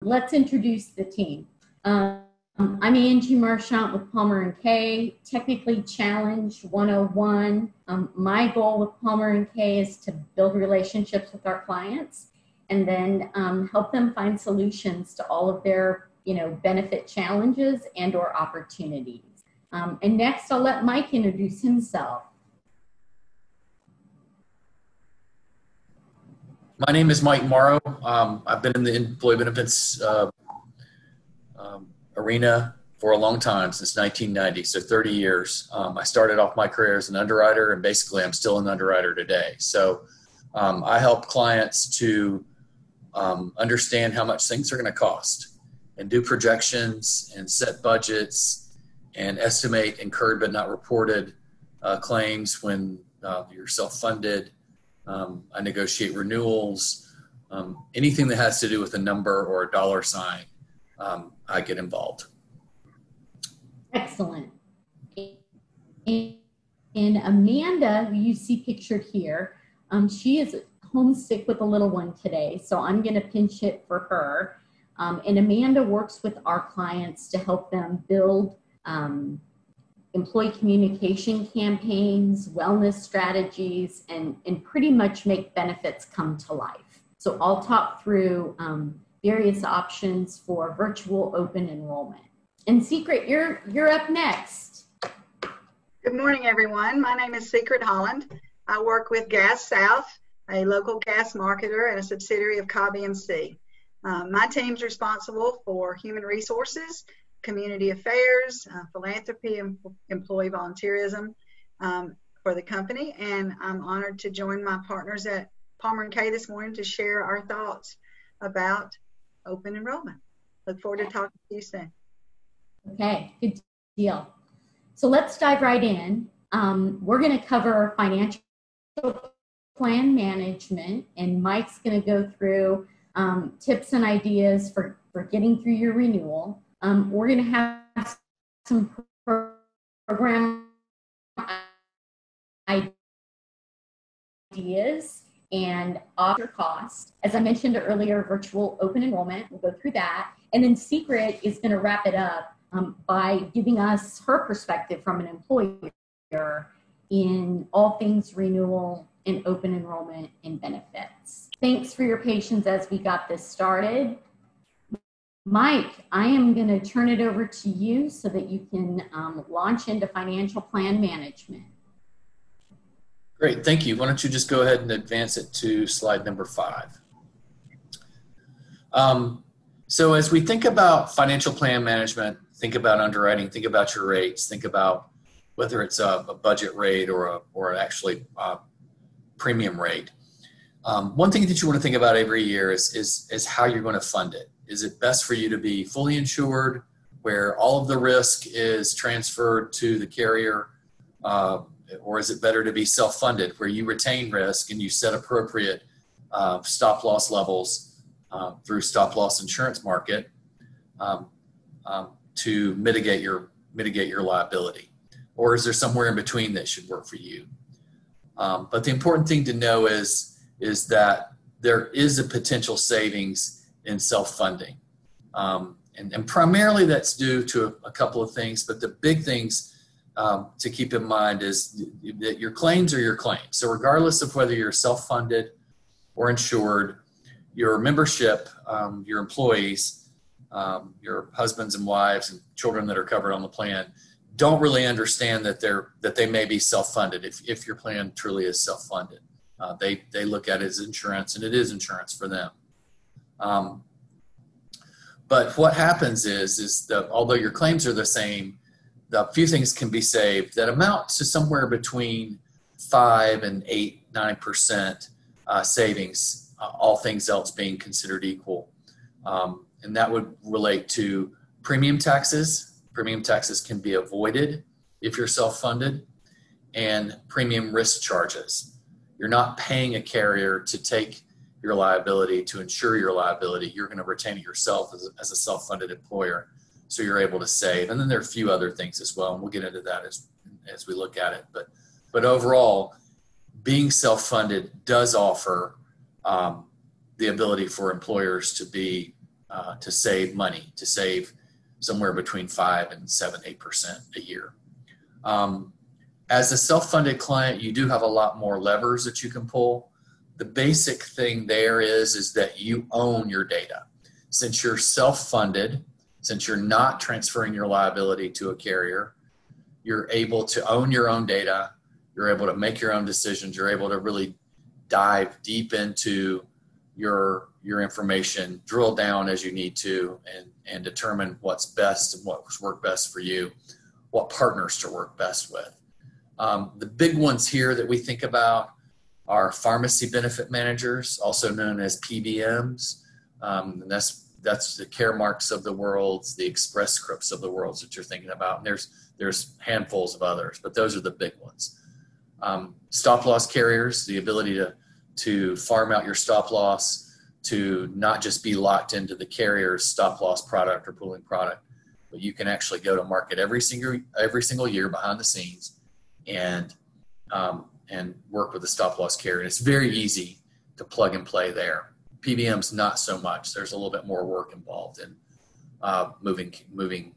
Let's introduce the team. I'm Angie Marchant with Palmer & Kay, Technically Challenge 101. My goal with Palmer & Kay is to build relationships with our clients and then help them find solutions to all of their benefit challenges and or opportunities. And next, I'll let Mike introduce himself. My name is Mike Morrow. I've been in the employee benefits arena for a long time, since 1990, so 30 years. I started off my career as an underwriter, and basically I'm still an underwriter today. So I help clients to understand how much things are going to cost and do projections and set budgets and estimate incurred but not reported claims when you're self-funded. I negotiate renewals, anything that has to do with a number or a dollar sign, I get involved. Excellent. And Amanda, who you see pictured here, she is homesick with a little one today, so I'm going to pinch hit for her. And Amanda works with our clients to help them build employee communication campaigns, wellness strategies, and pretty much make benefits come to life. So I'll talk through various options for virtual open enrollment. And Secret, you're up next. Good morning, everyone. My name is Secret Holland. I work with Gas South, a local gas marketer and a subsidiary of Cobb EMC. My team's responsible for human resources, community affairs, philanthropy, and employee volunteerism for the company. And I'm honored to join my partners at Palmer & Kay this morning to share our thoughts about open enrollment. Look forward to talking to you soon. Okay, good deal. So let's dive right in. We're going to cover financial plan management, and Mike's going to go through tips and ideas for getting through your renewal. We're going to have some program ideas and offer cost. As I mentioned earlier, virtual open enrollment, we'll go through that. And then Secret is going to wrap it up by giving us her perspective from an employer in all things renewal and open enrollment and benefits. Thanks for your patience as we got this started. Mike, I am going to turn it over to you so that you can launch into financial plan management. Great, thank you. Why don't you just go ahead and advance it to slide number 5. So as we think about financial plan management, think about underwriting, think about your rates, think about whether it's a budget rate or actually a premium rate. One thing that you want to think about every year is how you're going to fund it. Is it best for you to be fully insured, where all of the risk is transferred to the carrier, or is it better to be self-funded, where you retain risk and you set appropriate stop loss levels through stop loss insurance market to mitigate your liability? Or is there somewhere in between that should work for you? But the important thing to know is that there is a potential savings in self-funding. And primarily that's due to a couple of things, but the big things to keep in mind is that your claims are your claims. So regardless of whether you're self-funded or insured, your membership, your employees, your husbands and wives and children that are covered on the plan don't really understand that they may be self-funded if your plan truly is self-funded. They look at it as insurance, and it is insurance for them. But what happens is that although your claims are the same, a few things can be saved that amount to somewhere between 5 and 8, 9% savings, all things else being considered equal. And that would relate to premium taxes. Premium taxes can be avoided if you're self-funded, and premium risk charges. You're not paying a carrier to take your liability, to insure your liability. You're going to retain it yourself as a self-funded employer, so you're able to save. And then there are a few other things as well, and we'll get into that as we look at it. But overall, being self-funded does offer the ability for employers to be to save money, to save somewhere between 5 and 7, 8% a year. As a self-funded client, you do have a lot more levers that you can pull. The basic thing there is that you own your data. Since you're self-funded, since you're not transferring your liability to a carrier, you're able to own your own data. You're able to make your own decisions. You're able to really dive deep into your information, drill down as you need to, and determine what's best and what's work best for you, what partners to work best with. The big ones here that we think about are pharmacy benefit managers, also known as PBMs. And that's the Caremarks of the world, the Express Scripts of the world that you're thinking about. And there's handfuls of others, but those are the big ones. Stop loss carriers, the ability to farm out your stop loss, to not just be locked into the carrier's stop loss product or pooling product, but you can actually go to market every single year behind the scenes and work with the stop loss carrier. And it's very easy to plug and play there. PBMs, not so much. There's a little bit more work involved in moving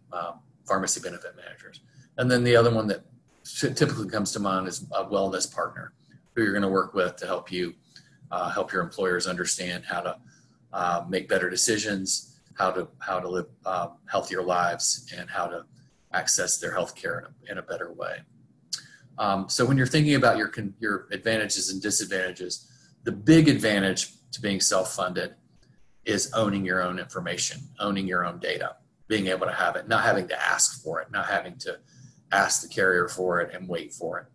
pharmacy benefit managers. And then the other one that typically comes to mind is a wellness partner, who you're going to work with to help you help your employers understand how to make better decisions, how to live healthier lives, and how to access their health care in a better way. So when you're thinking about your advantages and disadvantages, the big advantage to being self-funded is owning your own information, owning your own data, being able to have it, not having to ask for it, not having to ask the carrier for it and wait for it.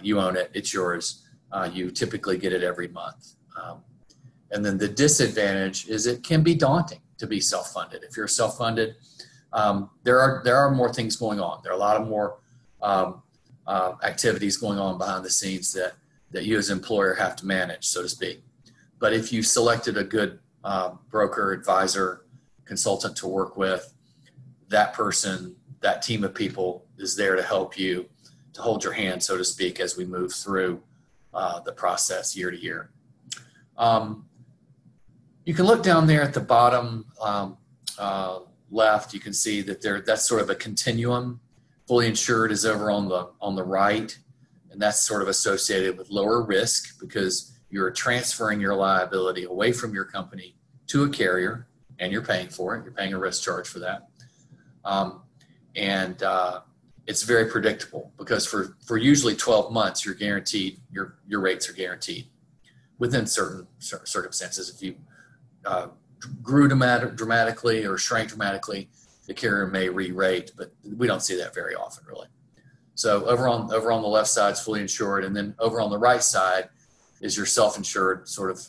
You own it, it's yours. You typically get it every month. And then the disadvantage is it can be daunting to be self-funded. If you're self-funded, there are more things going on. There are a lot of more activities going on behind the scenes that you as an employer have to manage, so to speak. But if you selected a good broker, advisor, consultant to work with, that person, that team of people is there to help you, to hold your hand, so to speak, as we move through the process year to year. You can look down there at the bottom left. You can see that that's sort of a continuum. Fully insured is over on the right, and that's sort of associated with lower risk because you're transferring your liability away from your company to a carrier, and you're paying for it. You're paying a risk charge for that. It's very predictable because for usually 12 months, you're guaranteed, your rates are guaranteed within certain circumstances. If you grew dramatically or shrank dramatically, the carrier may re-rate, but we don't see that very often, really. So over on the left side is fully insured, and then over on the right side is your self-insured, sort of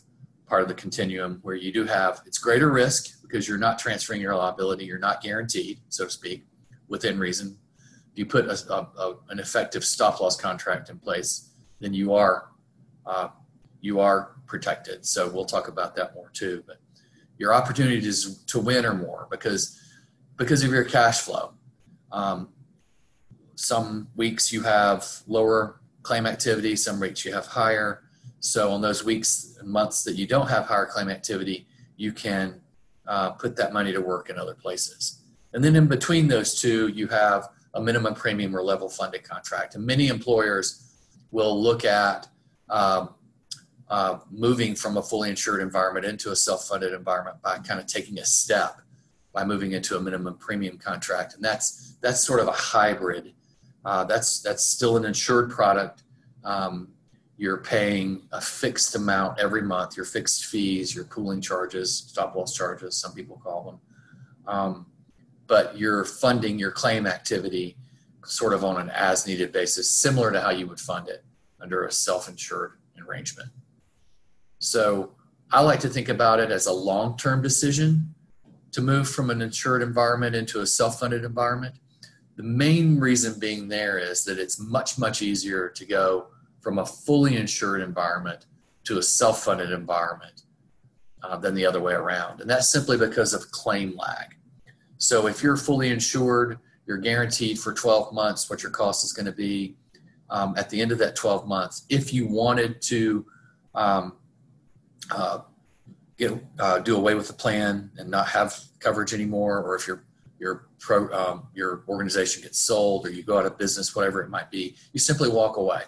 part of the continuum, where you do have, it's greater risk because you're not transferring your liability, you're not guaranteed, so to speak, within reason. If you put an effective stop loss contract in place, then you are protected. So we'll talk about that more too. But your opportunities to win are more because of your cash flow. Some weeks you have lower claim activity, some weeks you have higher. So on those weeks and months that you don't have higher claim activity, you can put that money to work in other places. And then in between those two, you have a minimum premium or level funded contract. And many employers will look at moving from a fully insured environment into a self-funded environment by kind of taking a step by moving into a minimum premium contract. And that's sort of a hybrid. That's still an insured product. You're paying a fixed amount every month, your fixed fees, your pooling charges, stop loss charges, some people call them. But you're funding your claim activity sort of on an as needed basis, similar to how you would fund it under a self-insured arrangement. So I like to think about it as a long-term decision to move from an insured environment into a self-funded environment. The main reason being there is that it's much, much easier to go from a fully insured environment to a self-funded environment than the other way around. And that's simply because of claim lag. So if you're fully insured, you're guaranteed for 12 months what your cost is going to be at the end of that 12 months. If you wanted to do away with the plan and not have coverage anymore, or if your organization gets sold or you go out of business, whatever it might be, you simply walk away.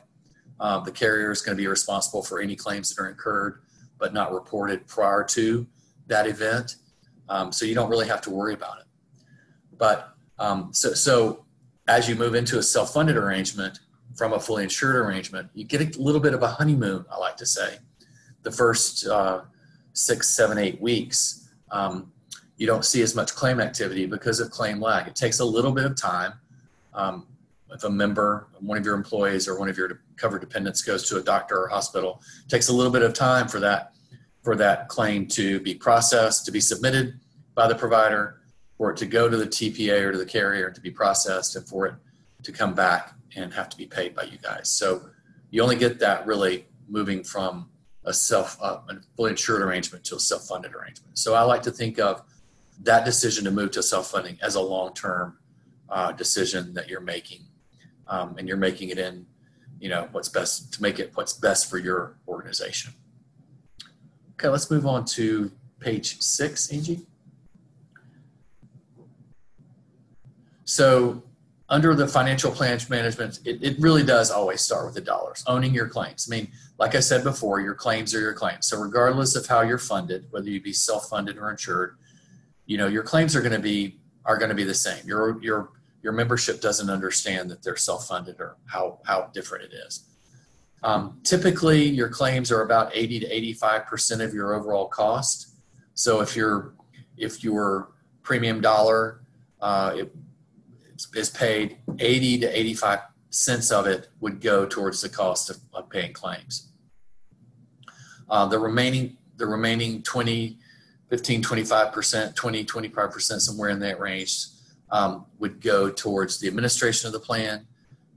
The carrier is going to be responsible for any claims that are incurred but not reported prior to that event. So you don't really have to worry about it. But so as you move into a self-funded arrangement from a fully insured arrangement, you get a little bit of a honeymoon, I like to say. The first 6, 7, 8 weeks, you don't see as much claim activity because of claim lag. It takes a little bit of time. If a member, one of your employees or one of your covered dependents goes to a doctor or hospital, it takes a little bit of time for that claim to be processed, to be submitted by the provider, for it to go to the TPA or to the carrier to be processed, and for it to come back and have to be paid by you guys. So you only get that really moving from a fully insured arrangement to a self-funded arrangement. So I like to think of that decision to move to self-funding as a long-term decision that you're making, and you're making it in, what's best to make it what's best for your organization. Okay, let's move on to page 6, Angie. So under the financial plan management, it really does always start with the dollars, owning your claims. I mean, like I said before, your claims are your claims. So regardless of how you're funded, whether you be self-funded or insured, your claims are going to be the same. Your membership doesn't understand that they're self-funded or how different it is. Typically, your claims are about 80 to 85% of your overall cost. So if your premium dollar is paid, 80 to 85 cents of it would go towards the cost of paying claims. The remaining 20, 15, 25%, 20, 25%, somewhere in that range, would go towards the administration of the plan,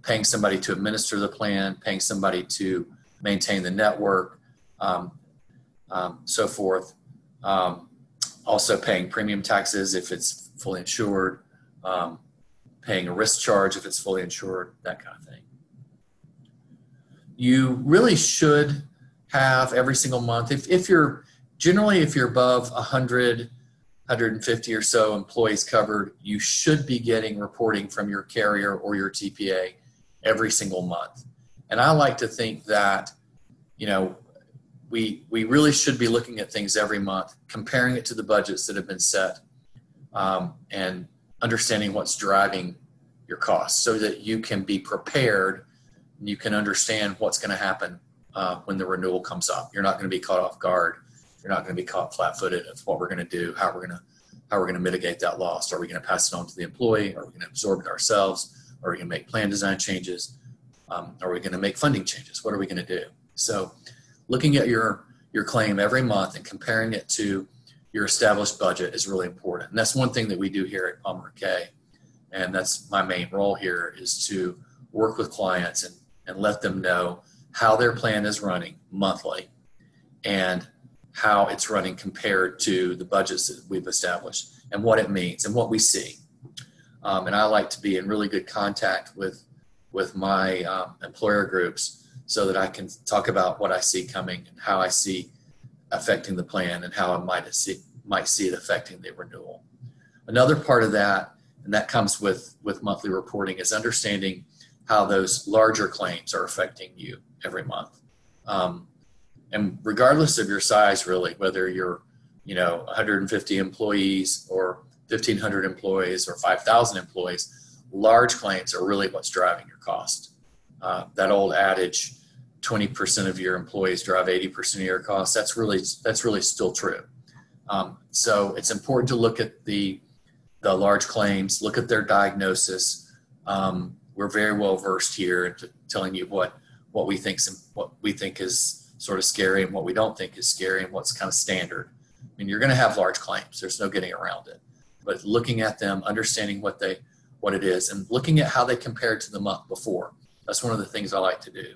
paying somebody to administer the plan, paying somebody to maintain the network, so forth. Also paying premium taxes if it's fully insured, paying a risk charge if it's fully insured, that kind of thing. You really should have every single month, if you're above 100, 150 or so employees covered, you should be getting reporting from your carrier or your TPA every single month. And I like to think that, we really should be looking at things every month, comparing it to the budgets that have been set, and understanding what's driving your costs so that you can be prepared and you can understand what's going to happen when the renewal comes up. You're not going to be caught off guard. You're not going to be caught flat-footed of what we're going to do, how we're going to mitigate that loss. Are we going to pass it on to the employee? Are we going to absorb it ourselves? Are we going to make plan design changes? Are we going to make funding changes? What are we going to do? So looking at your claim every month and comparing it to your established budget is really important. And that's one thing that we do here at Palmer K. And that's my main role here, is to work with clients and let them know how their plan is running monthly and how it's running compared to the budgets that we've established and what it means and what we see. And I like to be in really good contact with my employer groups so that I can talk about what I see coming and how I see affecting the plan and how I might see it affecting the renewal. Another part of that, and that comes with monthly reporting, is understanding how those larger claims are affecting you every month. And regardless of your size, really, whether you're 150 employees or 1,500 employees or 5,000 employees, large claims are really what's driving your cost. That old adage, 20% of your employees drive 80% of your costs, that's really still true. So it's important to look at the large claims, look at their diagnosis. We're very well versed here into telling you what we think is sort of scary and what we don't think is scary and what's kind of standard. I mean, you're going to have large claims. There's no getting around it. But looking at them, understanding what it is, and looking at how they compare to the month before. That's one of the things I like to do.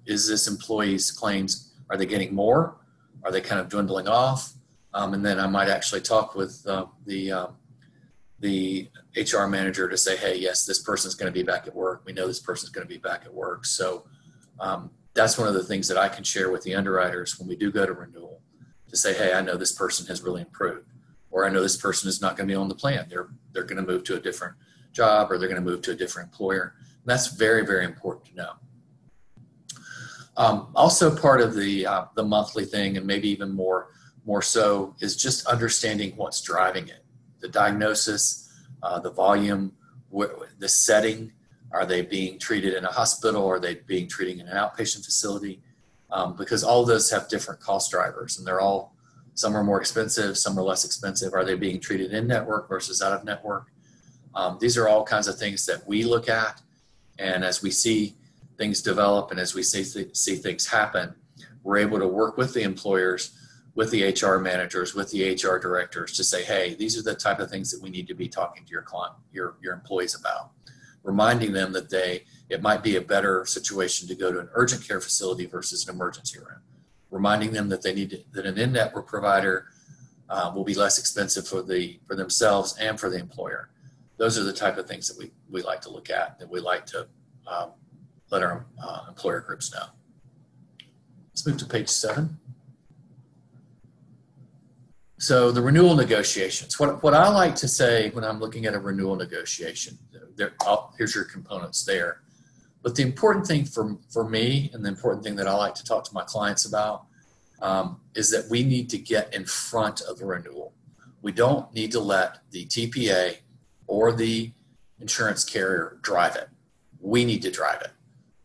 Is this employee's claims, are they getting more? Are they kind of dwindling off? And then I might actually talk with the HR manager to say, hey, yes, this person's going to be back at work. We know this person's going to be back at work. So that's one of the things that I can share with the underwriters when we do go to renewal, to say, hey, I know this person has really improved, or I know this person is not going to be on the plan. They're going to move to a different job, or they're going to move to a different employer. And that's very, very important to know. Also part of the monthly thing, and maybe even more so, is just understanding what's driving it. The diagnosis, the volume, the setting. Are they being treated in a hospital? Are they being treated in an outpatient facility? Because all of those have different cost drivers, and they're all, some are more expensive, some are less expensive. Are they being treated in network versus out of network? These are all kinds of things that we look at, and as we see things develop and as we see things happen, we're able to work with the employers, with the HR managers, with the HR directors to say, hey, these are the type of things that we need to be talking to your client, your employees about. Reminding them that it might be a better situation to go to an urgent care facility versus an emergency room. Reminding them that that an in-network provider will be less expensive for themselves and for the employer. Those are the type of things that we like to look at, that we like to let our employer groups know. Let's move to page 7. So the renewal negotiations. What I like to say when I'm looking at a renewal negotiation, here's your components there. But the important thing for me, and the important thing that I like to talk to my clients about, is that we need to get in front of the renewal. We don't need to let the TPA or the insurance carrier drive it. We need to drive it.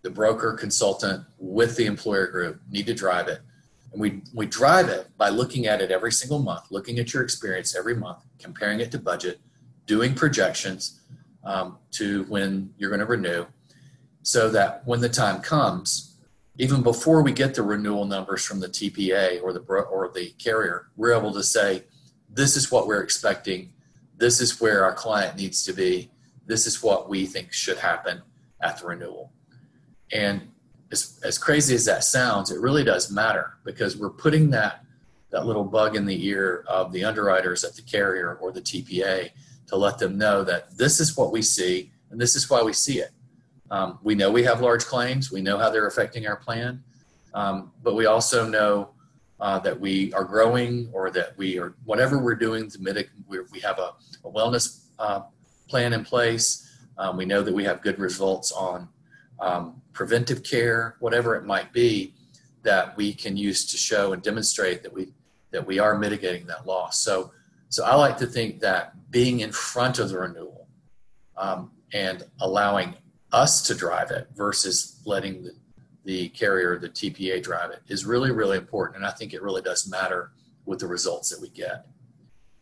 The broker consultant with the employer group need to drive it. And we drive it by looking at it every single month, looking at your experience every month, comparing it to budget, doing projections to when you're going to renew, so that when the time comes, even before we get the renewal numbers from the TPA or the carrier, we're able to say, this is what we're expecting. This is where our client needs to be. This is what we think should happen at the renewal. And as crazy as that sounds, it really does matter, because we're putting that little bug in the ear of the underwriters at the carrier or the TPA to let them know that this is what we see and this is why we see it. We know we have large claims. We know how they're affecting our plan. But we also know that we are growing, or that we are, whatever we're doing to mitigate, we have a wellness plan in place. We know that we have good results on preventive care, whatever it might be, that we can use to show and demonstrate that we are mitigating that loss. So I like to think that being in front of the renewal and allowing us to drive it versus letting the carrier, the TPA, drive it is really, really important. And I think it really does matter with the results that we get.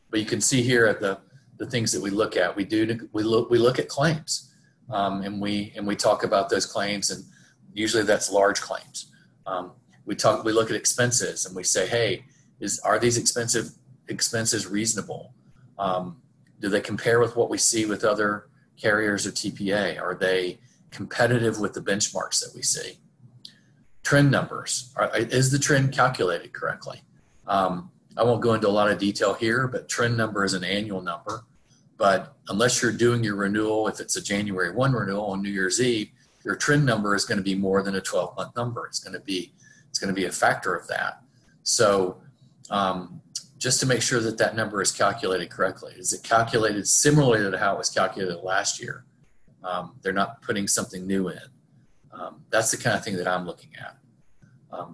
But you can see here at the things that we look at. We look at claims. And we talk about those claims, and usually that's large claims. We look at expenses, and we say, hey, are these expenses reasonable? Do they compare with what we see with other carriers or TPA? Are they competitive with the benchmarks that we see? Trend numbers. Is the trend calculated correctly? I won't go into a lot of detail here, but trend number is an annual number. But unless you're doing your renewal, if it's a January 1 renewal on New Year's Eve, your trend number is going to be more than a 12-month number. It's going to be a factor of that. So just to make sure that number is calculated correctly. Is it calculated similarly to how it was calculated last year? They're not putting something new in. That's the kind of thing that I'm looking at.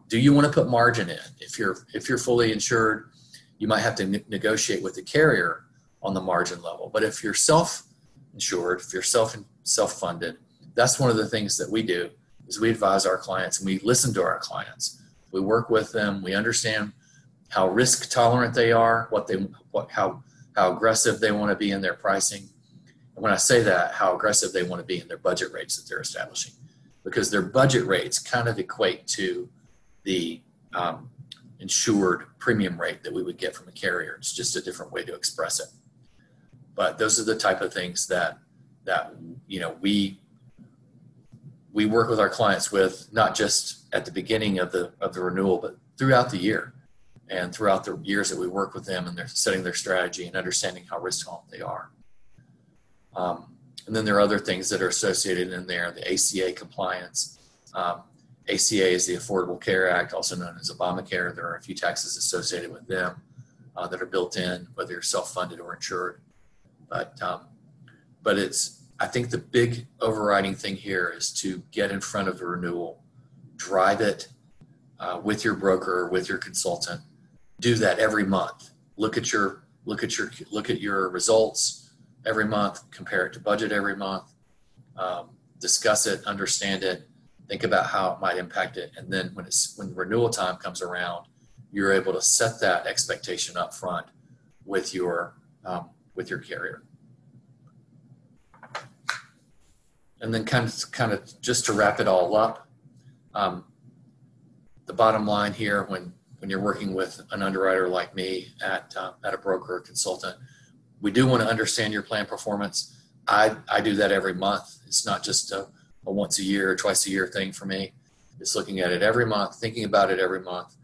Do you want to put margin in? If you're fully insured, you might have to negotiate with the carrier on the margin level. But if you're self-insured, if you're self-funded, that's one of the things that we do, is we advise our clients and we listen to our clients. We work with them. We understand how risk tolerant they are, how aggressive they want to be in their pricing. And when I say that, how aggressive they want to be in their budget rates that they're establishing, because their budget rates kind of equate to the insured premium rate that we would get from a carrier. It's just a different way to express it. But those are the type of things that we work with our clients with, not just at the beginning of the renewal, but throughout the year and throughout the years that we work with them, and they're setting their strategy and understanding how risk tolerant they are. And then there are other things that are associated in there, the ACA compliance, ACA is the Affordable Care Act, also known as Obamacare. There are a few taxes associated with them that are built in, whether you're self-funded or insured. But I think the big overriding thing here is to get in front of the renewal, drive it with your broker, with your consultant. Do that every month. Look at your results every month. Compare it to budget every month. Discuss it, understand it, think about how it might impact it, and then when renewal time comes around, you're able to set that expectation up front with your carrier. And then kind of just to wrap it all up, the bottom line here, when you're working with an underwriter like me at a broker or consultant, we do want to understand your plan performance. I do that every month. It's not just a once a year or twice a year thing for me. It's looking at it every month, thinking about it every month,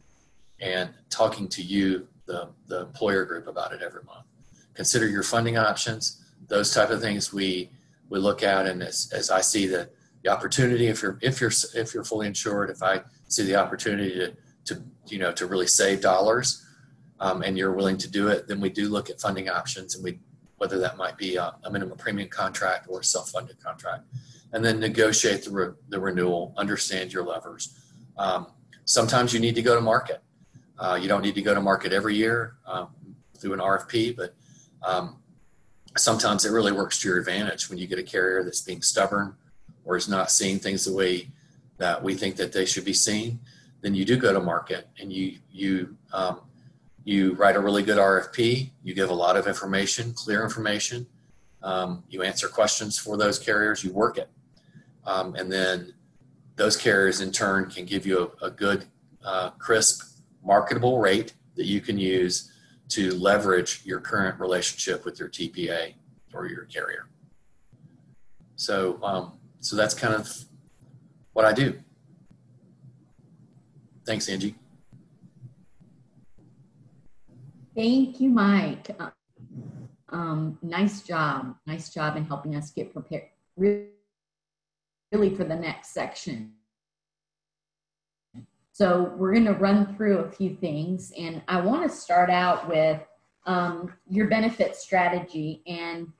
and talking to you, the employer group, about it every month. Consider your funding options, those type of things we look at. And as I see the opportunity, if you're fully insured, if I see the opportunity to really save dollars, and you're willing to do it, then we do look at funding options, and whether that might be a minimum premium contract or a self-funded contract, and then negotiate the renewal, understand your levers. Sometimes you need to go to market. You don't need to go to market every year through an RFP, but sometimes it really works to your advantage when you get a carrier that's being stubborn or is not seeing things the way that we think that they should be seen. Then you do go to market, and you write a really good RFP. You give a lot of information, clear information. You answer questions for those carriers. You work it, and then those carriers in turn can give you a good, crisp, marketable rate that you can use to leverage your current relationship with your TPA or your carrier. So that's kind of what I do. Thanks, Angie. Thank you, Mike. Nice job in helping us get prepared really for the next section. So we're going to run through a few things, and I want to start out with your benefit strategy. And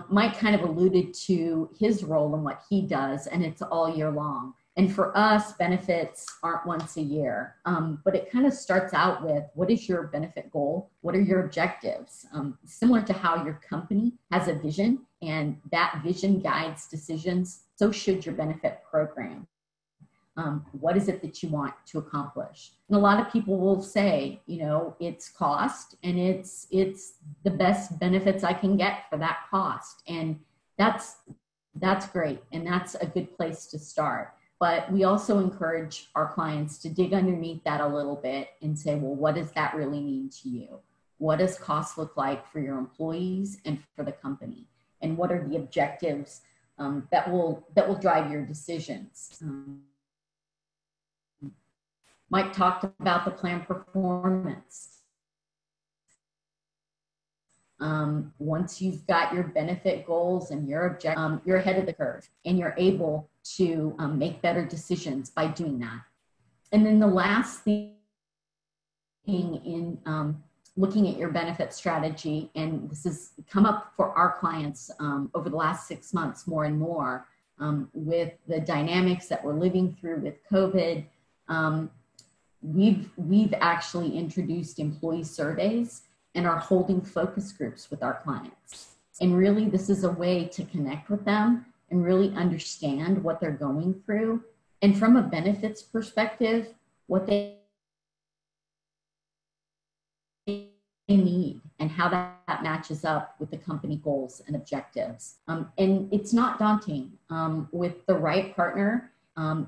Mike kind of alluded to his role and what he does, and it's all year long. And for us, benefits aren't once a year, but it kind of starts out with, what is your benefit goal? What are your objectives? Similar to how your company has a vision, and that vision guides decisions, so should your benefit program. What is it that you want to accomplish? And a lot of people will say, it's cost, and it's the best benefits I can get for that cost. And that's great, and that's a good place to start. But we also encourage our clients to dig underneath that a little bit and say, well, what does that really mean to you? What does cost look like for your employees and for the company? And what are the objectives that will drive your decisions? Mike talked about the plan performance. Once you've got your benefit goals and your objectives, you're ahead of the curve, and you're able to make better decisions by doing that. And then the last thing in looking at your benefit strategy, and this has come up for our clients over the last 6 months more and more with the dynamics that we're living through with COVID. We've actually introduced employee surveys and are holding focus groups with our clients. And really, this is a way to connect with them and really understand what they're going through. And from a benefits perspective, what they need and how that matches up with the company goals and objectives. And it's not daunting. With the right partner,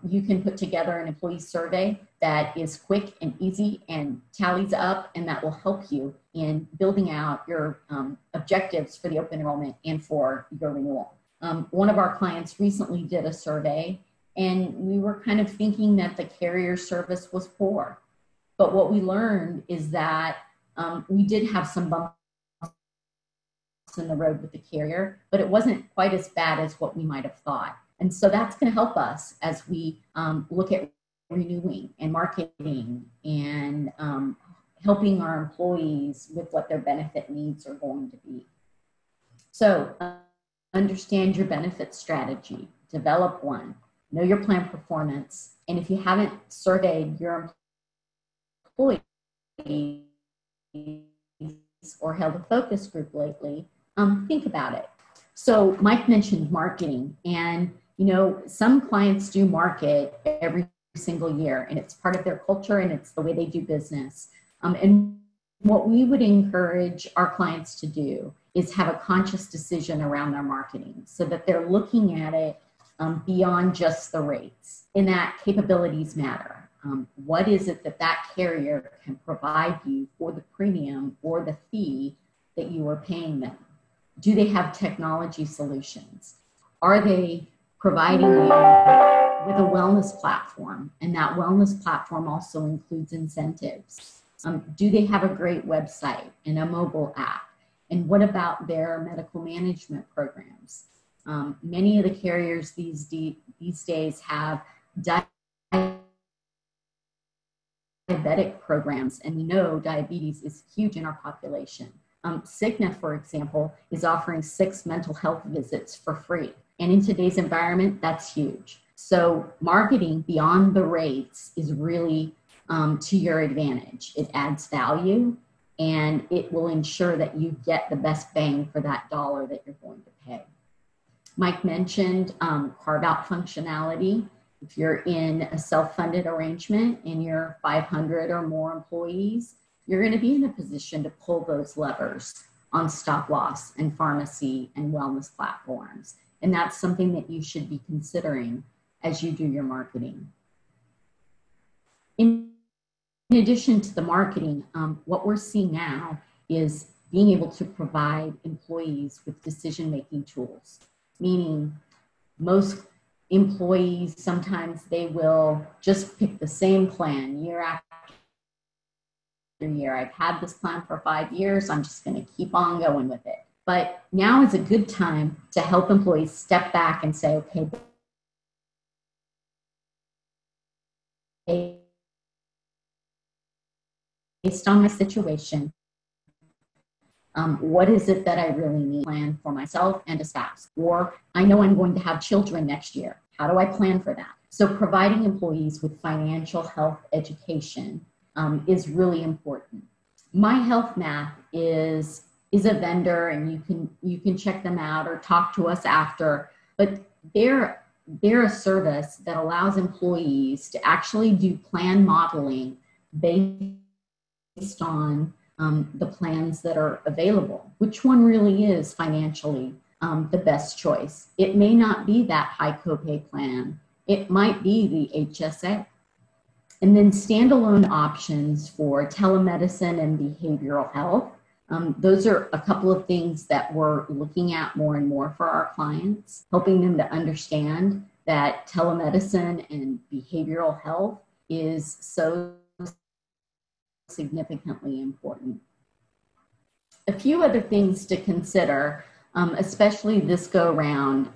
you can put together an employee survey that is quick and easy and tallies up, and that will help you in building out your objectives for the open enrollment and for your renewal. One of our clients recently did a survey, and we were kind of thinking that the carrier service was poor. But what we learned is that we did have some bumps in the road with the carrier, but it wasn't quite as bad as what we might have thought. And so that's going to help us as we look at renewing and marketing and helping our employees with what their benefit needs are going to be. So understand your benefit strategy, develop one, know your plan performance, and if you haven't surveyed your employees or held a focus group lately, think about it. So Mike mentioned marketing, and you know, some clients do market every single year, and it's part of their culture and it's the way they do business. And what we would encourage our clients to do is have a conscious decision around their marketing so that they're looking at it beyond just the rates, in that capabilities matter. What is it that that carrier can provide you for the premium or the fee that you are paying them? Do they have technology solutions? Are they providing you with a wellness platform? And that wellness platform also includes incentives. Do they have a great website and a mobile app? And what about their medical management programs? Many of the carriers these days have diabetic programs, and we know diabetes is huge in our population. Cigna, for example, is offering 6 mental health visits for free. And in today's environment, that's huge. So marketing beyond the rates is really to your advantage. It adds value, and it will ensure that you get the best bang for that dollar that you're going to pay. Mike mentioned carve-out functionality. If you're in a self-funded arrangement and you're 500 or more employees, you're going to be in a position to pull those levers on stop loss and pharmacy and wellness platforms. And that's something that you should be considering as you do your marketing. In addition to the marketing, what we're seeing now is being able to provide employees with decision-making tools, meaning most employees, sometimes they will just pick the same plan year after year. I've had this plan for 5 years. I'm just going to keep on going with it. But now is a good time to help employees step back and say, okay, based on my situation, what is it that I really need to plan for myself and a spouse? Or I know I'm going to have children next year. How do I plan for that? So providing employees with financial health education is really important. My Health Math is a vendor, and you can check them out or talk to us after, but they're a service that allows employees to actually do plan modeling based on the plans that are available. Which one really is financially the best choice? It may not be that high copay plan. It might be the HSA. And then standalone options for telemedicine and behavioral health. Those are a couple of things that we're looking at more and more for our clients, helping them to understand that telemedicine and behavioral health is so significantly important. A few other things to consider, especially this go round,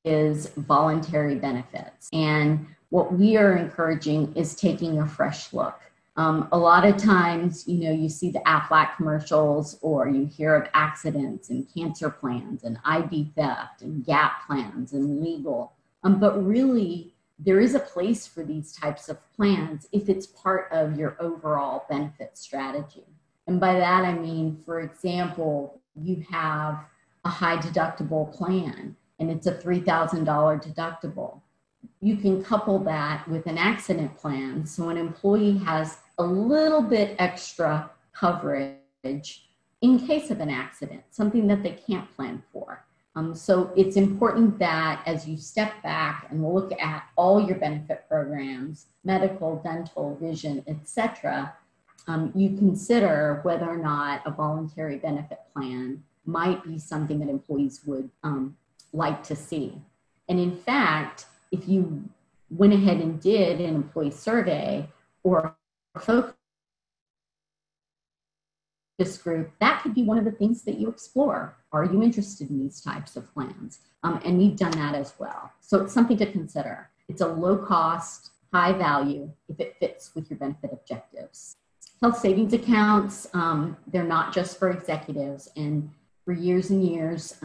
is voluntary benefits. And what we are encouraging is taking a fresh look. A lot of times, you see the Aflac commercials, or you hear of accidents and cancer plans and ID theft and gap plans and legal. But really, there is a place for these types of plans if it's part of your overall benefit strategy. And by that, I mean, for example, you have a high deductible plan and it's a $3,000 deductible. You can couple that with an accident plan, so an employee has a little bit extra coverage in case of an accident, something that they can't plan for. So it's important that as you step back and look at all your benefit programs, medical, dental, vision, etc., you consider whether or not a voluntary benefit plan might be something that employees would like to see. And in fact, if you went ahead and did an employee survey or a focus group, that could be one of the things that you explore. Are you interested in these types of plans? And we've done that as well. So it's something to consider. It's a low cost high value if it fits with your benefit objectives. Health savings accounts, they're not just for executives. And for years and years,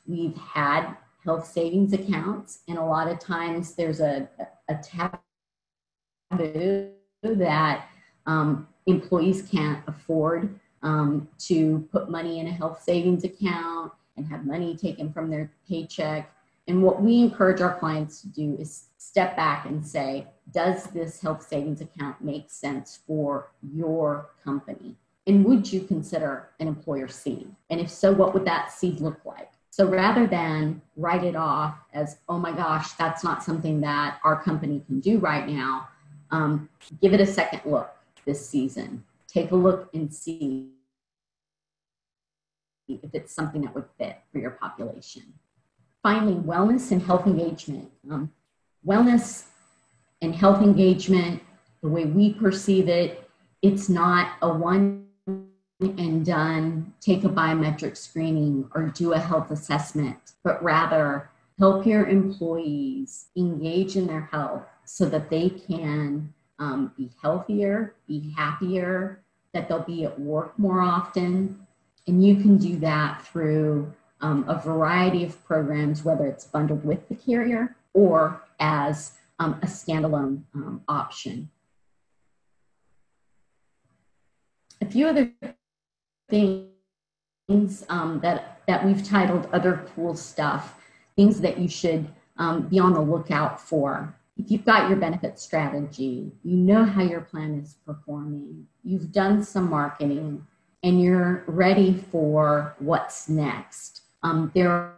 we've had health savings accounts, and a lot of times there's a taboo that employees can't afford to put money in a health savings account and have money taken from their paycheck. And what we encourage our clients to do is step back and say, does this health savings account make sense for your company? And would you consider an employer seed? And if so, what would that seed look like? So rather than write it off as, oh my gosh, that's not something that our company can do right now, give it a second look this season. Take a look and see if it's something that would fit for your population. Finally, wellness and health engagement. Wellness and health engagement, the way we perceive it, it's not a one and done, take a biometric screening or do a health assessment, but rather help your employees engage in their health so that they can be healthier, be happier, that they'll be at work more often. And you can do that through a variety of programs, whether it's bundled with the carrier or as a standalone option. A few other things that we've titled other cool stuff, things that you should be on the lookout for. If you've got your benefit strategy, you know how your plan is performing, you've done some marketing, and you're ready for what's next. There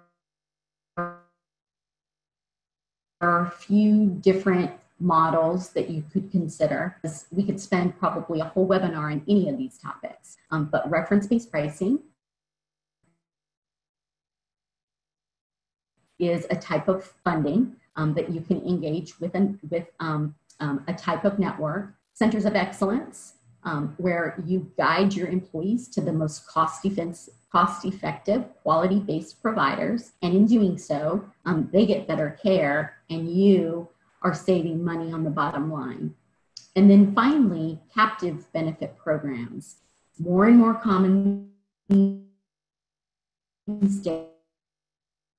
are a few different models that you could consider. We could spend probably a whole webinar on any of these topics, but reference-based pricing is a type of funding that you can engage with a type of network. Centers of excellence, where you guide your employees to the most cost-effective, quality-based providers. And in doing so, they get better care and you are saving money on the bottom line. And then finally, captive benefit programs. More and more common these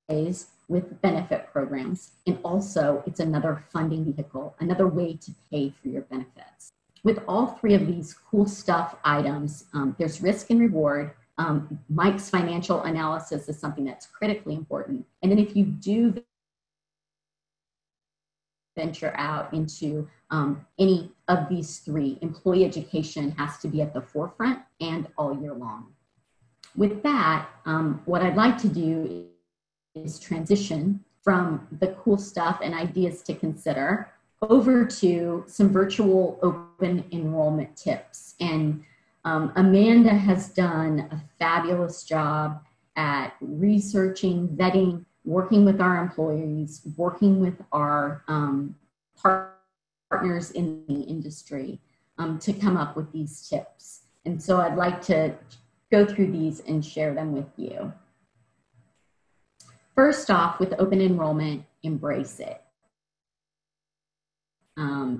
days with benefit programs. And also, it's another funding vehicle, another way to pay for your benefits. With all three of these cool stuff items, there's risk and reward. Mike's financial analysis is something that's critically important. And then if you do venture out into any of these three, employee education has to be at the forefront and all year long. With that, what I'd like to do is transition from the cool stuff and ideas to consider over to some virtual open enrollment tips. And Amanda has done a fabulous job at researching, vetting, working with our employees, working with our partners in the industry to come up with these tips. And so I'd like to go through these and share them with you. First off, with open enrollment, embrace it.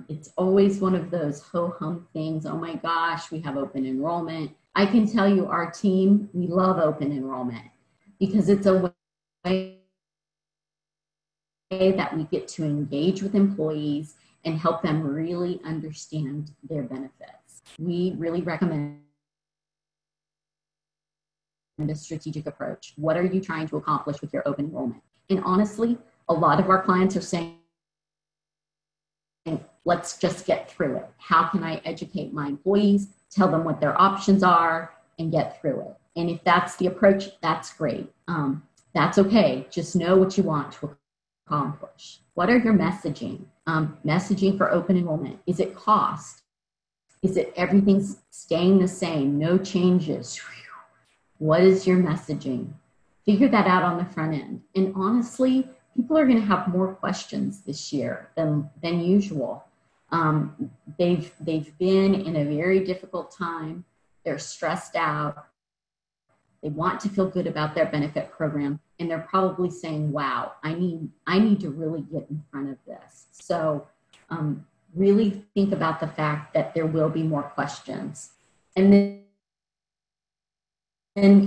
It's always one of those ho-hum things. Oh my gosh, we have open enrollment. I can tell you our team, we love open enrollment because it's a way that we get to engage with employees and help them really understand their benefits. We really recommend a strategic approach. What are you trying to accomplish with your open enrollment? And honestly, a lot of our clients are saying, let's just get through it. How can I educate my employees, tell them what their options are, and get through it? And if that's the approach, that's great. That's okay. Just know what you want to accomplish. What are your messaging? Messaging for open enrollment. Is it cost? Is it everything's staying the same? No changes? What is your messaging? Figure that out on the front end. And honestly, people are going to have more questions this year than usual. They've been in a very difficult time. They're stressed out. They want to feel good about their benefit program, and they're probably saying, wow, I need to really get in front of this. So really think about the fact that there will be more questions. And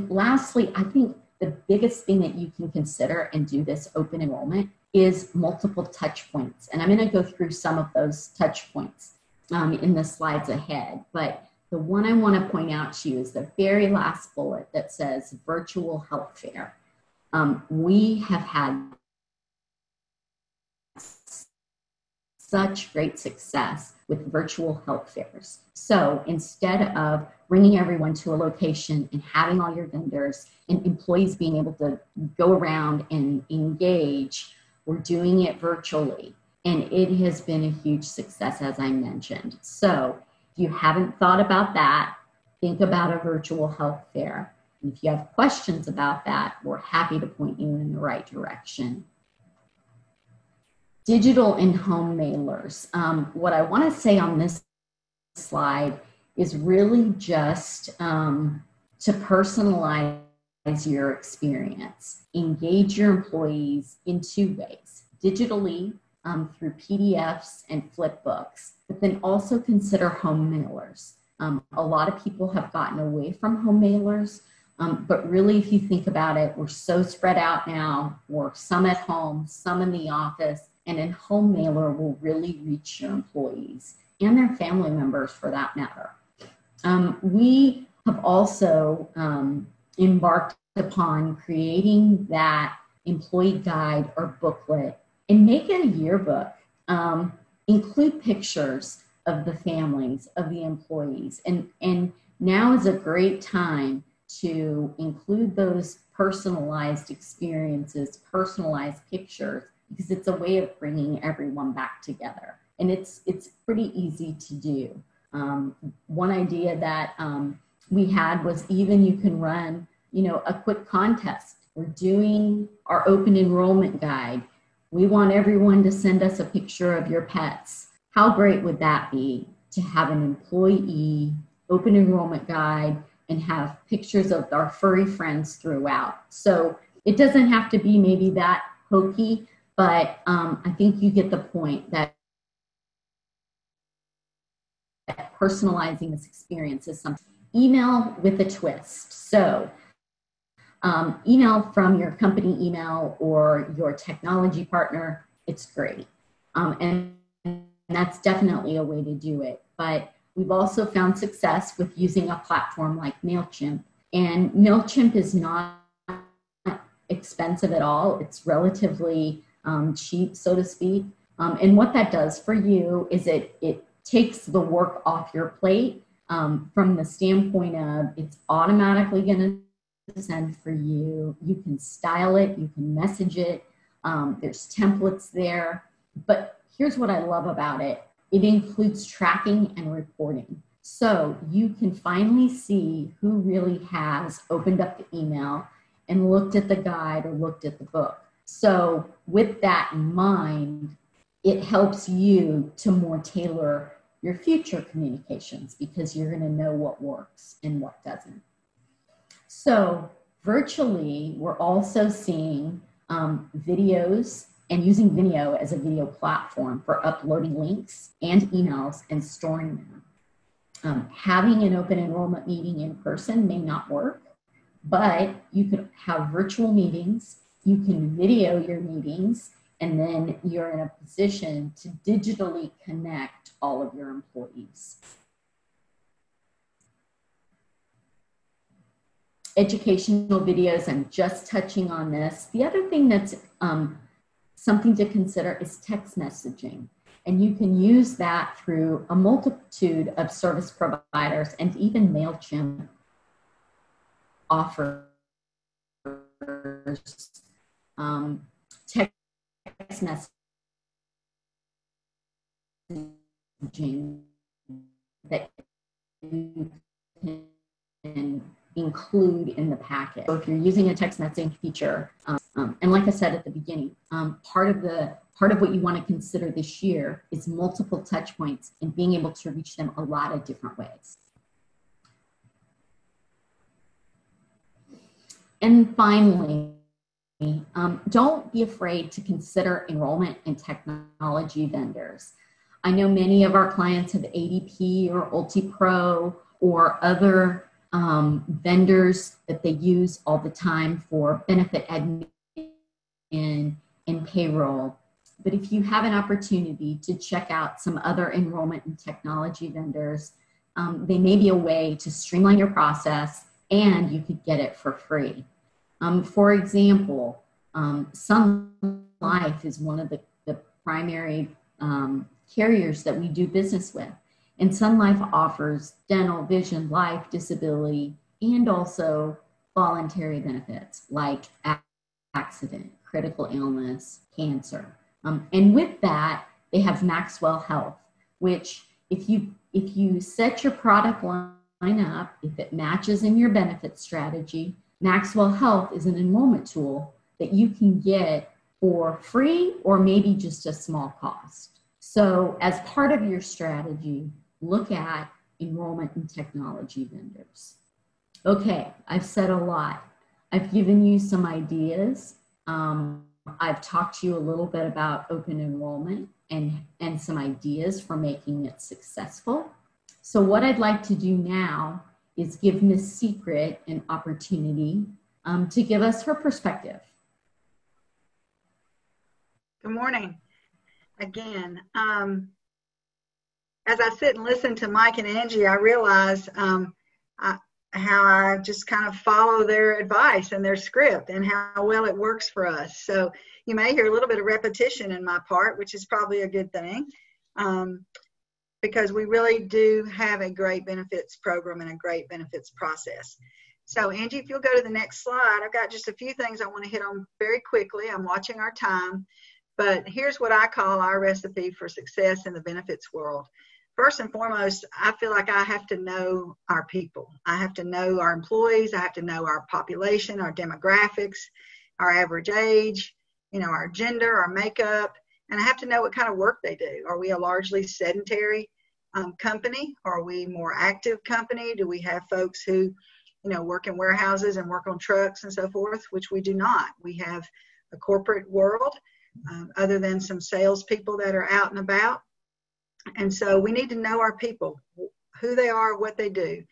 lastly, I think the biggest thing that you can consider and do this open enrollment is multiple touch points. And I'm going to go through some of those touch points in the slides ahead. But the one I want to point out to you is the very last bullet that says virtual health fair. We have had such great success with virtual health fairs. So instead of bringing everyone to a location and having all your vendors and employees being able to go around and engage, we're doing it virtually. And it has been a huge success, as I mentioned. So if you haven't thought about that, think about a virtual health fair. And if you have questions about that, we're happy to point you in the right direction. Digital in-home mailers. What I want to say on this slide is really just to personalize your experience. Engage your employees in two ways: digitally through PDFs and flip books, but then also consider home mailers. A lot of people have gotten away from home mailers, but really if you think about it, we're so spread out now. We're some at home, some in the office, and a home mailer will really reach your employees and their family members for that matter. We have also embarked upon creating that employee guide or booklet and make it a yearbook. Include pictures of the families, of the employees. And now is a great time to include those personalized experiences, personalized pictures, because it's a way of bringing everyone back together. And it's pretty easy to do. One idea that we had was even you can run, a quick contest. We're doing our open enrollment guide. We want everyone to send us a picture of your pets. How great would that be to have an employee open enrollment guide and have pictures of our furry friends throughout? So it doesn't have to be maybe that hokey, but I think you get the point that personalizing this experience is something. Email with a twist. So email from your company email or your technology partner, it's great. And that's definitely a way to do it. But we've also found success with using a platform like MailChimp. And MailChimp is not expensive at all. It's relatively cheap, so to speak. And what that does for you is it takes the work off your plate from the standpoint of it's automatically going to send for you. You can style it, you can message it. There's templates there. But here's what I love about it. It includes tracking and reporting. So you can finally see who really has opened up the email and looked at the guide or looked at the book. So with that in mind, it helps you to more tailor your future communications because you're going to know what works and what doesn't. So virtually, we're also seeing videos and using Vimeo as a video platform for uploading links and emails and storing them. Having an open enrollment meeting in person may not work, but you could have virtual meetings, you can video your meetings, and then you're in a position to digitally connect all of your employees. Educational videos, I'm just touching on this. The other thing that's something to consider is text messaging. And you can use that through a multitude of service providers, and even MailChimp offers text messaging that you can include in the packet. So if you're using a text messaging feature, and like I said at the beginning, part of what you want to consider this year is multiple touch points and being able to reach them a lot of different ways. And finally, don't be afraid to consider enrollment and technology vendors. I know many of our clients have ADP or UltiPro or other vendors that they use all the time for benefit admin and payroll. But if you have an opportunity to check out some other enrollment and technology vendors, they may be a way to streamline your process, and you could get it for free. For example, Sun Life is one of the primary carriers that we do business with. And Sun Life offers dental, vision, life, disability, and also voluntary benefits like accident, critical illness, cancer. And with that, they have Maxwell Health, which if you set your product line up, if it matches in your benefit strategy, Maxwell Health is an enrollment tool that you can get for free or maybe just a small cost. So as part of your strategy, look at enrollment and technology vendors. Okay, I've said a lot. I've given you some ideas. I've talked to you a little bit about open enrollment and some ideas for making it successful. So what I'd like to do now is give Miss Secret an opportunity to give us her perspective. Good morning. Again, as I sit and listen to Mike and Angie, I realize how I just kind of follow their advice and their script and how well it works for us. So you may hear a little bit of repetition in my part, which is probably a good thing, because we really do have a great benefits program and a great benefits process. So Angie, if you'll go to the next slide, I've got just a few things I want to hit on very quickly. I'm watching our time, but here's what I call our recipe for success in the benefits world. First and foremost, I feel like I have to know our people. I have to know our employees. I have to know our population, our demographics, our average age, our gender, our makeup, and I have to know what kind of work they do. Are we a largely sedentary company? Are we more active company? Do we have folks who, work in warehouses and work on trucks and so forth, which we do not. We have a corporate world, other than some salespeople that are out and about. And so we need to know our people, who they are, what they do.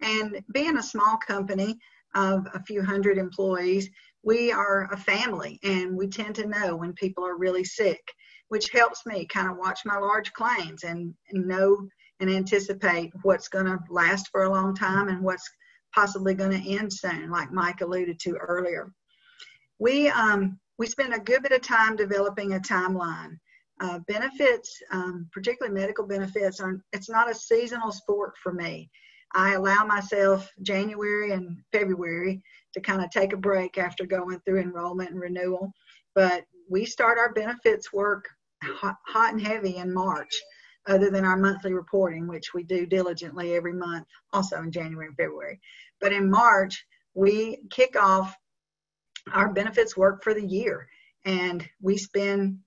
And being a small company of a few hundred employees, we are a family, and we tend to know when people are really sick, which helps me kind of watch my large claims and know and anticipate what's going to last for a long time and what's possibly going to end soon, like Mike alluded to earlier. We spend a good bit of time developing a timeline. Benefits, particularly medical benefits, it's not a seasonal sport for me. I allow myself January and February to kind of take a break after going through enrollment and renewal. But we start our benefits work hot and heavy in March, other than our monthly reporting, which we do diligently every month, also in January and February. But in March, we kick off our benefits work for the year. And we spend,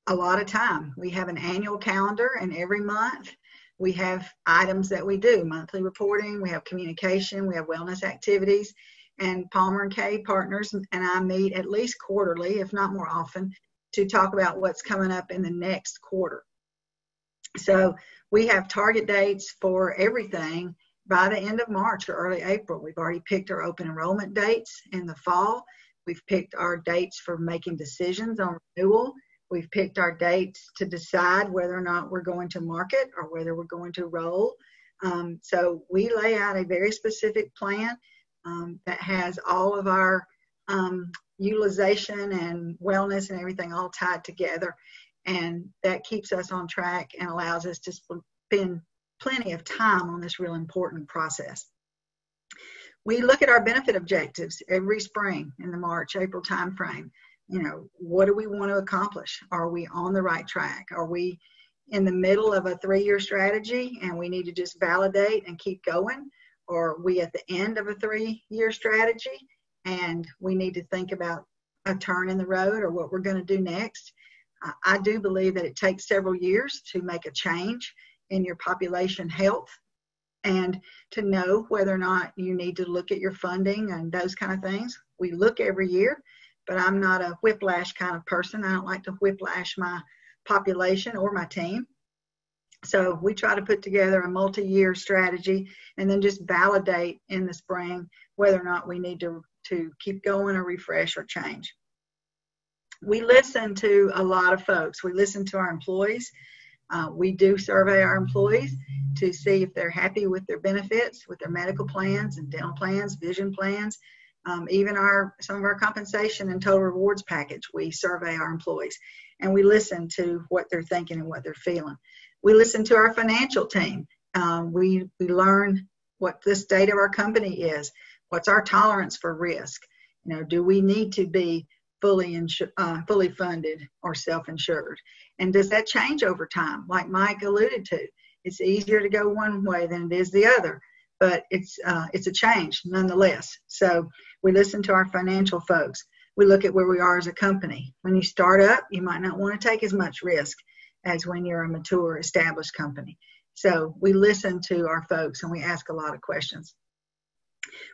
a lot of time. We have an annual calendar, and every month we have items that we do, monthly reporting, we have communication, we have wellness activities, and Palmer and Kay partners and I meet at least quarterly, if not more often, to talk about what's coming up in the next quarter. So we have target dates for everything by the end of March or early April. We've already picked our open enrollment dates in the fall. We've picked our dates for making decisions on renewal. We've picked our dates to decide whether or not we're going to market or whether we're going to roll. So we lay out a very specific plan that has all of our utilization and wellness and everything all tied together. And that keeps us on track and allows us to spend plenty of time on this real important process. We look at our benefit objectives every spring in the March, April timeframe. What do we want to accomplish? Are we on the right track? Are we in the middle of a 3-year strategy and we need to just validate and keep going? Or are we at the end of a 3-year strategy and we need to think about a turn in the road or what we're going to do next? I do believe that it takes several years to make a change in your population health and to know whether or not you need to look at your funding and those kind of things. We look every year, but I'm not a whiplash kind of person. I don't like to whiplash my population or my team. So we try to put together a multi-year strategy and then just validate in the spring whether or not we need to keep going or refresh or change. We listen to a lot of folks. We listen to our employees. We do survey our employees to see if they're happy with their benefits, with their medical plans and dental plans, vision plans, even some of our compensation and total rewards package. We survey our employees and we listen to what they're thinking and what they're feeling. We listen to our financial team. We learn what the state of our company is. What's our tolerance for risk? Do we need to be fully funded or self-insured? And does that change over time? Like Mike alluded to, it's easier to go one way than it is the other, but it's a change nonetheless. So we listen to our financial folks. We look at where we are as a company. When you start up, you might not want to take as much risk as when you're a mature, established company. So we listen to our folks and we ask a lot of questions.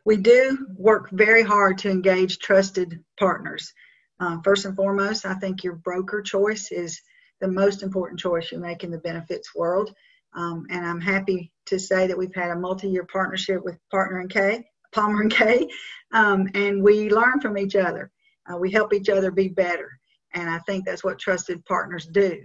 We do work very hard to engage trusted partners. First and foremost, I think your broker choice is the most important choice you make in the benefits world. And I'm happy to say that we've had a multi-year partnership with Palmer & Kay, and we learn from each other. We help each other be better. And I think that's what trusted partners do.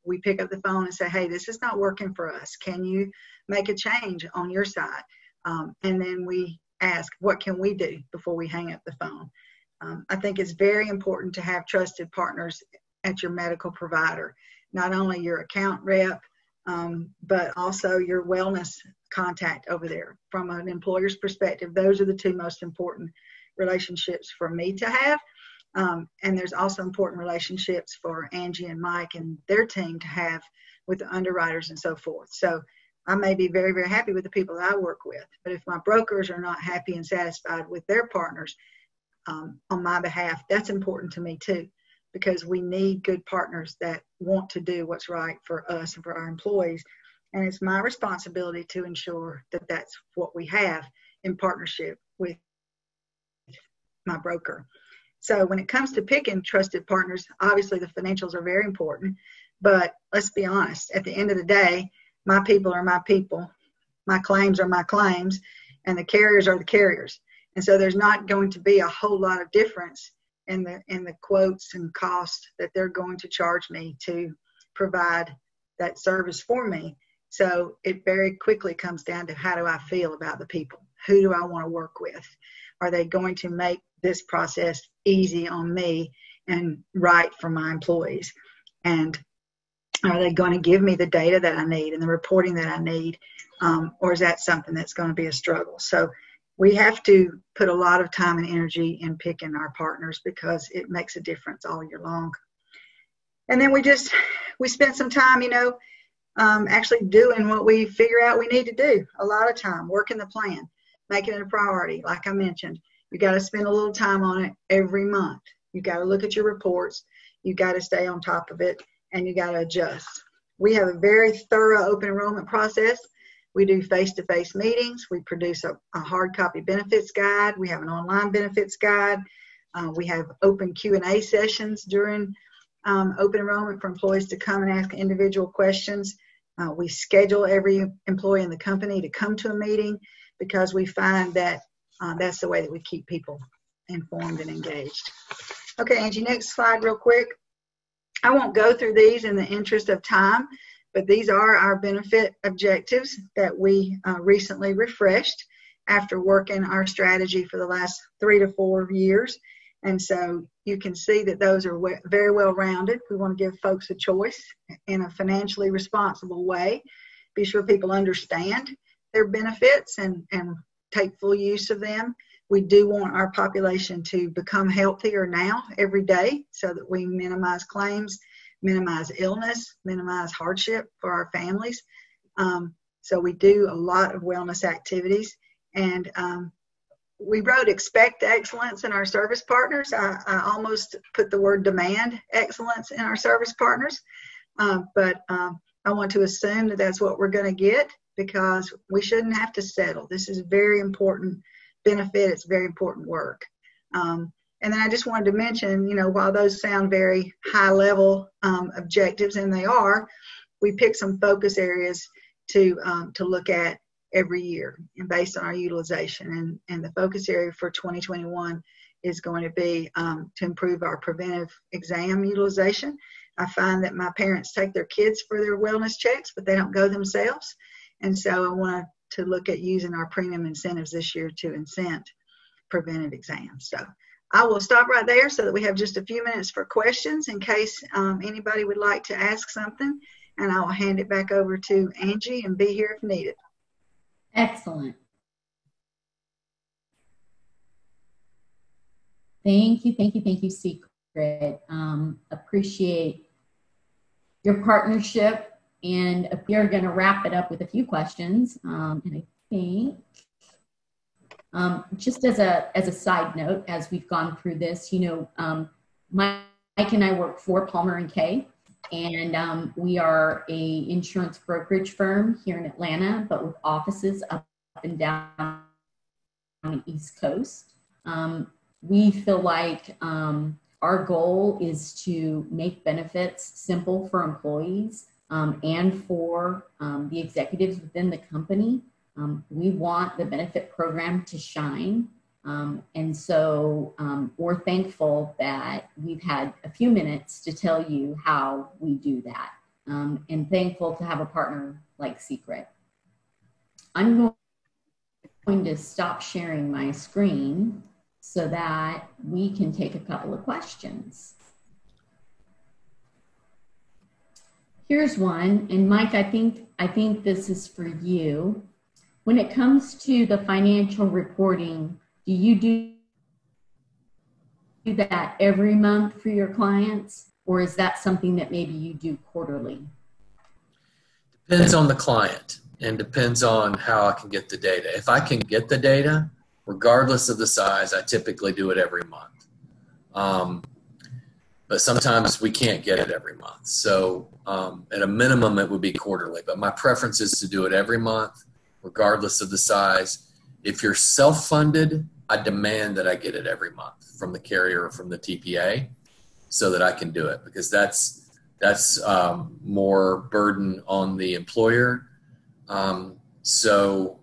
We pick up the phone and say, hey, this is not working for us. Can you make a change on your side? And then we ask, what can we do before we hang up the phone? I think it's very important to have trusted partners at your medical provider, not only your account rep, but also your wellness contact over there. From an employer's perspective, those are the two most important relationships for me to have. And there's also important relationships for Angie and Mike and their team to have with the underwriters and so forth. So I may be very, very happy with the people that I work with, but if my brokers are not happy and satisfied with their partners on my behalf, that's important to me too, because we need good partners that want to do what's right for us and for our employees. And it's my responsibility to ensure that that's what we have in partnership with my broker. So when it comes to picking trusted partners, obviously the financials are very important, but let's be honest, at the end of the day, my people are my people, my claims are my claims, and the carriers are the carriers. And so there's not going to be a whole lot of difference in the quotes and costs that they're going to charge me to provide that service for me. So it very quickly comes down to, how do I feel about the people? Who do I want to work with? Are they going to make this process easy on me and right for my employees? And are they going to give me the data that I need and the reporting that I need? Or is that something that's going to be a struggle? So we have to put a lot of time and energy in picking our partners because it makes a difference all year long. And then we spend some time, actually doing what we figure out we need to do. A lot of time working the plan, making it a priority. Like I mentioned, you got to spend a little time on it every month. You got to look at your reports. You got to stay on top of it, and you got to adjust. We have a very thorough open enrollment process. We do face-to-face meetings. We produce a hard copy benefits guide. We have an online benefits guide. We have open Q&A sessions during open enrollment for employees to come and ask individual questions. We schedule every employee in the company to come to a meeting because we find that that's the way that we keep people informed and engaged. Okay, Angie, next slide real quick. I won't go through these in the interest of time, but these are our benefit objectives that we recently refreshed after working our strategy for the last 3 to 4 years. And so you can see that those are very well rounded. We want to give folks a choice in a financially responsible way. Be sure people understand their benefits and take full use of them. We do want our population to become healthier now every day so that we minimize claims, minimize illness, minimize hardship for our families. So we do a lot of wellness activities. And we wrote expect excellence in our service partners. I almost put the word demand excellence in our service partners. But I want to assume that that's what we're going to get, because we shouldn't have to settle. This is very important benefit. It's very important work. And then I just wanted to mention, while those sound very high level objectives, and they are, we picked some focus areas to look at every year and based on our utilization. And the focus area for 2021 is going to be to improve our preventive exam utilization. I find that my parents take their kids for their wellness checks, but they don't go themselves. And so I want to look at using our premium incentives this year to incent preventive exams. So I will stop right there so that we have just a few minutes for questions in case anybody would like to ask something. And I will hand it back over to Angie and be here if needed. Excellent. Thank you, Secret. Appreciate your partnership, and we are going to wrap it up with a few questions. And I think, just as a side note, as we've gone through this, Mike and I work for Palmer and Kay, and we are a insurance brokerage firm here in Atlanta, but with offices up and down on the East Coast. We feel like our goal is to make benefits simple for employees and for the executives within the company. We want the benefit program to shine. And so we're thankful that we've had a few minutes to tell you how we do that, and thankful to have a partner like Secret. I'm going to stop sharing my screen so that we can take a couple of questions. Here's one, and Mike, I think this is for you. When it comes to the financial reporting, do you do that every month for your clients, or is that something that maybe you do quarterly? Depends on the client and depends on how I can get the data. If I can get the data, regardless of the size, I typically do it every month. But sometimes we can't get it every month. So at a minimum, it would be quarterly. But my preference is to do it every month, regardless of the size. If you're self-funded, I demand that I get it every month from the carrier or from the TPA so that I can do it, because that's more burden on the employer. So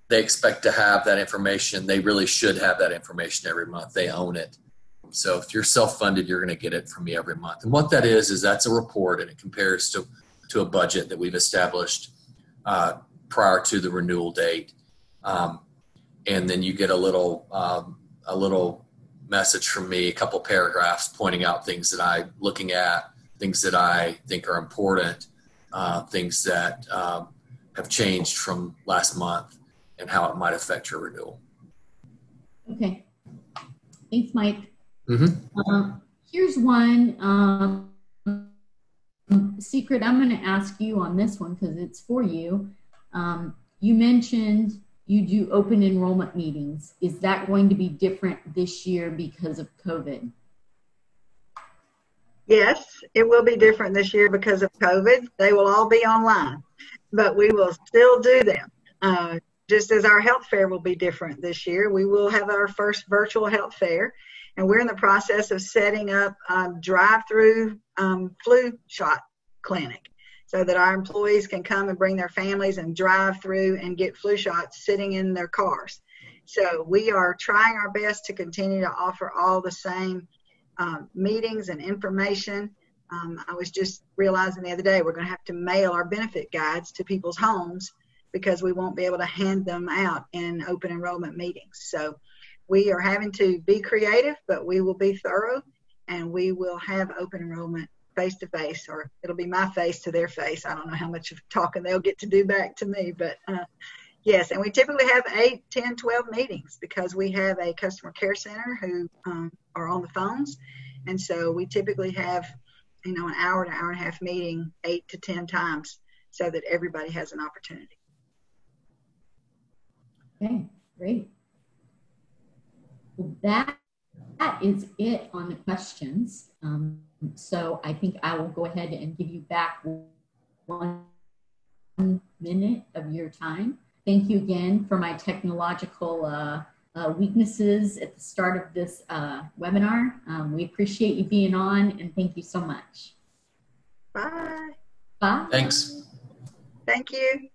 they expect to have that information. They really should have that information every month. They own it. So if you're self-funded, you're going to get it from me every month. And what that is that's a report, and it compares to a budget that we've established prior to the renewal date. And then you get a little message from me, a couple paragraphs pointing out things that I'm looking at, things that I think are important, things that have changed from last month, and how it might affect your renewal. Okay. Thanks, Mike. Mm-hmm. Here's one. Secret, I'm going to ask you on this one because it's for you. You mentioned you do open enrollment meetings. Is that going to be different this year because of COVID? Yes, it will be different this year because of COVID. They will all be online, but we will still do them. Just as our health fair will be different this year, we will have our first virtual health fair, and we're in the process of setting up a drive-through flu shot clinic so that our employees can come and bring their families and drive through and get flu shots sitting in their cars. So we are trying our best to continue to offer all the same meetings and information. I was just realizing the other day we're going to have to mail our benefit guides to people's homes because we won't be able to hand them out in open enrollment meetings. So we are having to be creative, but we will be thorough, and we will have open enrollment face-to-face, or it'll be my face to their face. I don't know how much of talking they'll get to do back to me, but yes, and we typically have 8, 10, 12 meetings because we have a customer care center who are on the phones, and so we typically have an hour to hour and a half meeting 8 to 10 times so that everybody has an opportunity. Okay, great. Well, that is it on the questions. So I think I will go ahead and give you back 1 minute of your time. Thank you again for my technological weaknesses at the start of this webinar. We appreciate you being on, and thank you so much. Bye. Bye. Thanks. Thank you.